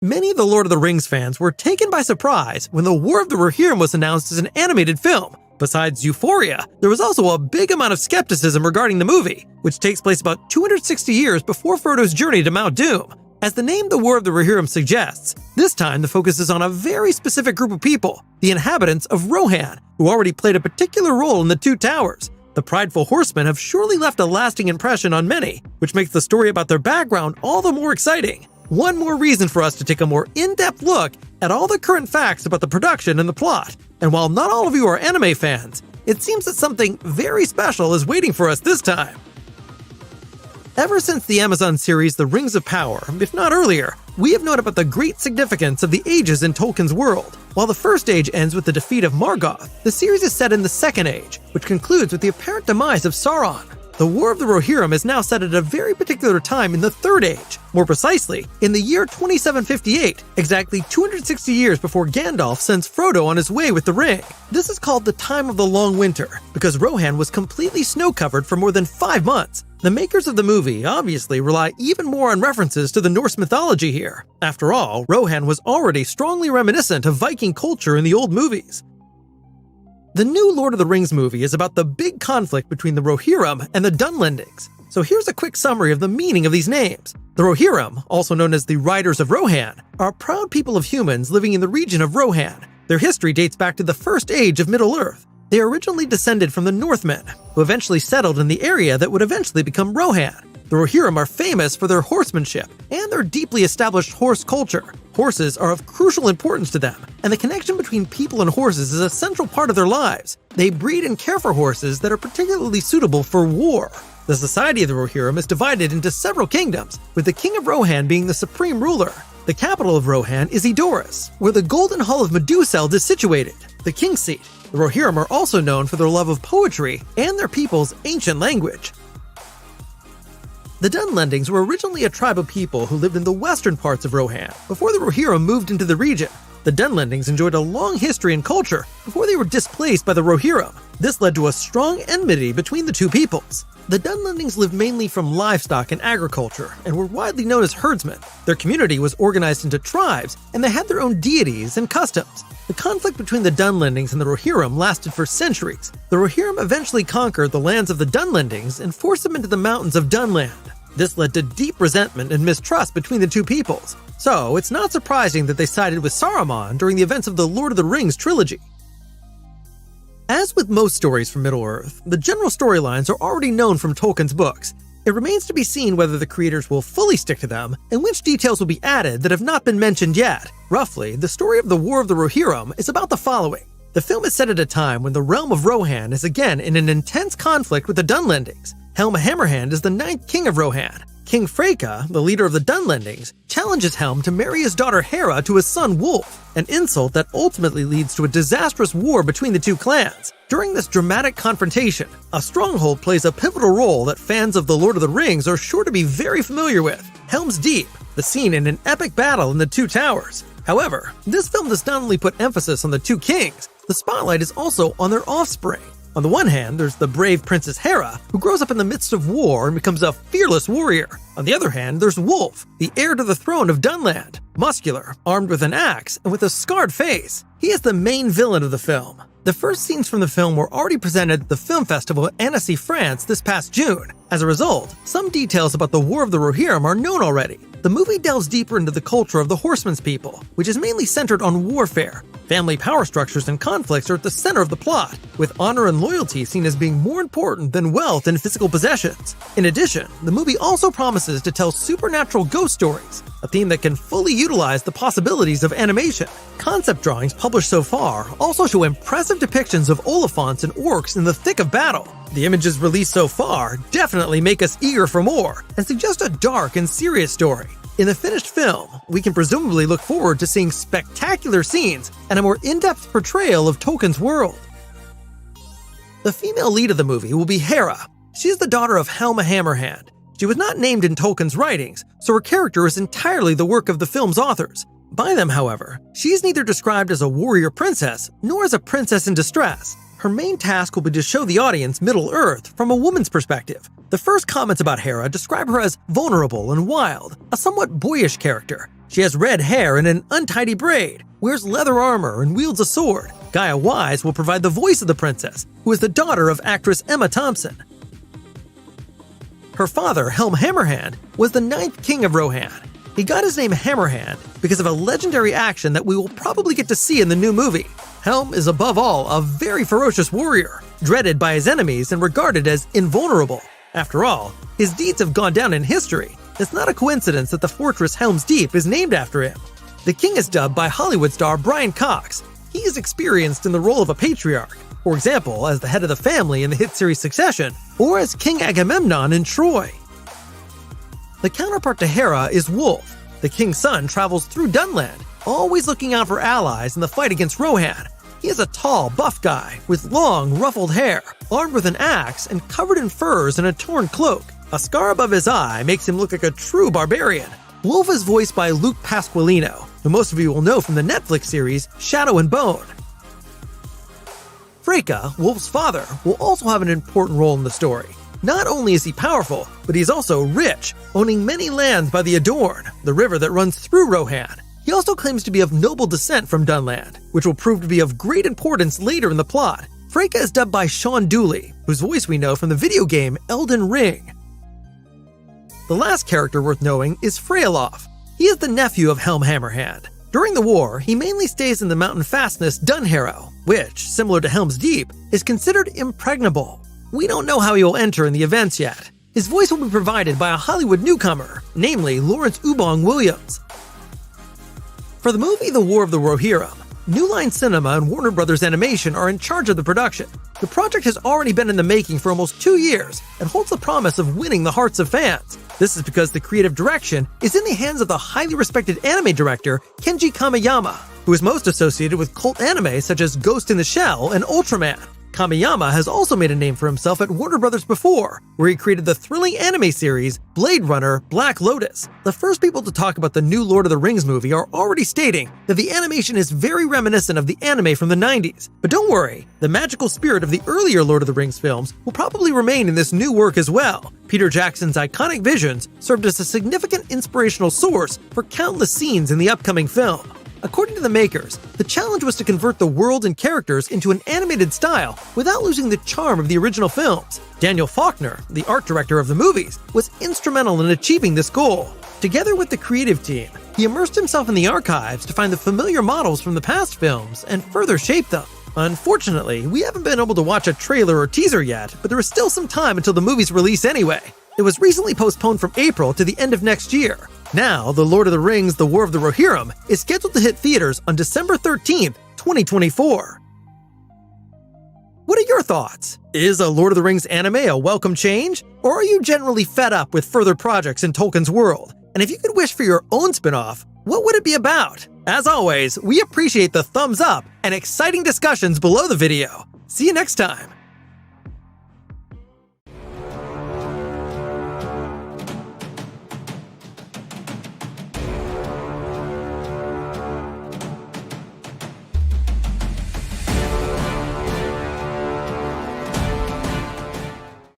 Many of the Lord of the Rings fans were taken by surprise when The War of the Rohirrim was announced as an animated film. Besides euphoria, there was also a big amount of skepticism regarding the movie, which takes place about 260 years before Frodo's journey to Mount Doom. As the name The War of the Rohirrim suggests, this time the focus is on a very specific group of people, the inhabitants of Rohan, who already played a particular role in the Two Towers. The prideful horsemen have surely left a lasting impression on many, which makes the story about their background all the more exciting. One more reason for us to take a more in-depth look at all the current facts about the production and the plot. And while not all of you are anime fans, it seems that something very special is waiting for us this time. Ever since the Amazon series The Rings of Power, if not earlier, we have known about the great significance of the ages in Tolkien's world. While the first age ends with the defeat of Morgoth, the series is set in the second age, which concludes with the apparent demise of Sauron. The War of the Rohirrim is now set at a very particular time in the Third Age, more precisely, in the year 2758, exactly 260 years before Gandalf sends Frodo on his way with the ring. This is called the Time of the Long Winter, because Rohan was completely snow-covered for more than 5 months. The makers of the movie obviously rely even more on references to the Norse mythology here. After all, Rohan was already strongly reminiscent of Viking culture in the old movies. The new Lord of the Rings movie is about the big conflict between the Rohirrim and the Dunlendings. So here's a quick summary of the meaning of these names. The Rohirrim, also known as the Riders of Rohan, are a proud people of humans living in the region of Rohan. Their history dates back to the First Age of Middle-earth. They are originally descended from the Northmen, who eventually settled in the area that would eventually become Rohan. The Rohirrim are famous for their horsemanship and their deeply established horse culture. Horses are of crucial importance to them, and the connection between people and horses is a central part of their lives. They breed and care for horses that are particularly suitable for war. The society of the Rohirrim is divided into several kingdoms, with the King of Rohan being the supreme ruler. The capital of Rohan is Edoras, where the Golden Hall of Meduseld is situated, the king's seat. The Rohirrim are also known for their love of poetry and their people's ancient language. The Dunlendings were originally a tribe of people who lived in the western parts of Rohan before the Rohirrim moved into the region. The Dunlendings enjoyed a long history and culture before they were displaced by the Rohirrim. This led to a strong enmity between the two peoples. The Dunlendings lived mainly from livestock and agriculture and were widely known as herdsmen. Their community was organized into tribes and they had their own deities and customs. The conflict between the Dunlendings and the Rohirrim lasted for centuries. The Rohirrim eventually conquered the lands of the Dunlendings and forced them into the mountains of Dunland. This led to deep resentment and mistrust between the two peoples. So, it's not surprising that they sided with Saruman during the events of the Lord of the Rings trilogy. As with most stories from Middle-earth, the general storylines are already known from Tolkien's books. It remains to be seen whether the creators will fully stick to them and which details will be added that have not been mentioned yet. Roughly, the story of the War of the Rohirrim is about the following. The film is set at a time when the realm of Rohan is again in an intense conflict with the Dunlendings. Helm Hammerhand is the 9th king of Rohan. King Freyka, the leader of the Dunlendings, challenges Helm to marry his daughter Hera to his son Wolf, an insult that ultimately leads to a disastrous war between the two clans. During this dramatic confrontation, a stronghold plays a pivotal role that fans of The Lord of the Rings are sure to be very familiar with, Helm's Deep, the scene in an epic battle in the Two Towers. However, this film does not only put emphasis on the two kings, the spotlight is also on their offspring. On the one hand, there's the brave Princess Hera, who grows up in the midst of war and becomes a fearless warrior. On the other hand, there's Wolf, the heir to the throne of Dunland, muscular, armed with an axe, and with a scarred face. He is the main villain of the film. The first scenes from the film were already presented at the film festival at Annecy, France this past June. As a result, some details about the War of the Rohirrim are known already. The movie delves deeper into the culture of the Horsemen's people, which is mainly centered on warfare. Family power structures and conflicts are at the center of the plot, with honor and loyalty seen as being more important than wealth and physical possessions. In addition, the movie also promises to tell supernatural ghost stories, a theme that can fully utilize the possibilities of animation. Concept drawings published so far also show impressive depictions of Oliphants and orcs in the thick of battle. The images released so far definitely make us eager for more and suggest a dark and serious story. In the finished film, we can presumably look forward to seeing spectacular scenes and a more in-depth portrayal of Tolkien's world. The female lead of the movie will be Hera. She is the daughter of Helm Hammerhand. She was not named in Tolkien's writings, so her character is entirely the work of the film's authors. By them, however, she is neither described as a warrior princess nor as a princess in distress. Her main task will be to show the audience Middle-earth from a woman's perspective. The first comments about Hera describe her as vulnerable and wild, a somewhat boyish character. She has red hair and an untidy braid, wears leather armor, and wields a sword. Gaia Wise will provide the voice of the princess, who is the daughter of actress Emma Thompson. Her father, Helm Hammerhand, was the 9th king of Rohan. He got his name Hammerhand because of a legendary action that we will probably get to see in the new movie. Helm is above all a very ferocious warrior, dreaded by his enemies and regarded as invulnerable. After all, his deeds have gone down in history. It's not a coincidence that the fortress Helm's Deep is named after him. The king is dubbed by Hollywood star Brian Cox. He is experienced in the role of a patriarch, for example, as the head of the family in the hit series Succession, or as King Agamemnon in Troy. The counterpart to Hera is Wolf. The king's son travels through Dunland, always looking out for allies in the fight against Rohan. He is a tall, buff guy with long, ruffled hair, armed with an axe and covered in furs and a torn cloak. A scar above his eye makes him look like a true barbarian. Wolf is voiced by Luke Pasqualino, who most of you will know from the Netflix series Shadow and Bone. Freyka, Wolf's father, will also have an important role in the story. Not only is he powerful, but he's also rich, owning many lands by the Adorn, the river that runs through Rohan. He also claims to be of noble descent from Dunland, which will prove to be of great importance later in the plot. Freyka is dubbed by Sean Dooley, whose voice we know from the video game Elden Ring. The last character worth knowing is Freyalof. He is the nephew of Helm Hammerhand. During the war, he mainly stays in the mountain fastness Dunharrow, which, similar to Helm's Deep, is considered impregnable. We don't know how he will enter in the events yet. His voice will be provided by a Hollywood newcomer, namely Lawrence Ubong Williams. For the movie The War of the Rohirrim, New Line Cinema and Warner Bros. Animation are in charge of the production. The project has already been in the making for almost 2 years and holds the promise of winning the hearts of fans. This is because the creative direction is in the hands of the highly respected anime director Kenji Kamiyama, who is most associated with cult anime such as Ghost in the Shell and Ultraman. Kamiyama has also made a name for himself at Warner Bros. Before, where he created the thrilling anime series Blade Runner Black Lotus. The first people to talk about the new Lord of the Rings movie are already stating that the animation is very reminiscent of the anime from the 90s. But don't worry, the magical spirit of the earlier Lord of the Rings films will probably remain in this new work as well. Peter Jackson's iconic visions served as a significant inspirational source for countless scenes in the upcoming film. According to the makers, the challenge was to convert the world and characters into an animated style without losing the charm of the original films. Daniel Faulkner, the art director of the movies, was instrumental in achieving this goal. Together with the creative team, he immersed himself in the archives to find the familiar models from the past films and further shape them. Unfortunately, we haven't been able to watch a trailer or teaser yet, but there is still some time until the movie's release anyway. It was recently postponed from April to the end of next year. Now, The Lord of the Rings: The War of the Rohirrim is scheduled to hit theaters on December 13th, 2024. What are your thoughts? Is a Lord of the Rings anime a welcome change? Or are you generally fed up with further projects in Tolkien's world? And if you could wish for your own spin-off, what would it be about? As always, we appreciate the thumbs up and exciting discussions below the video. See you next time!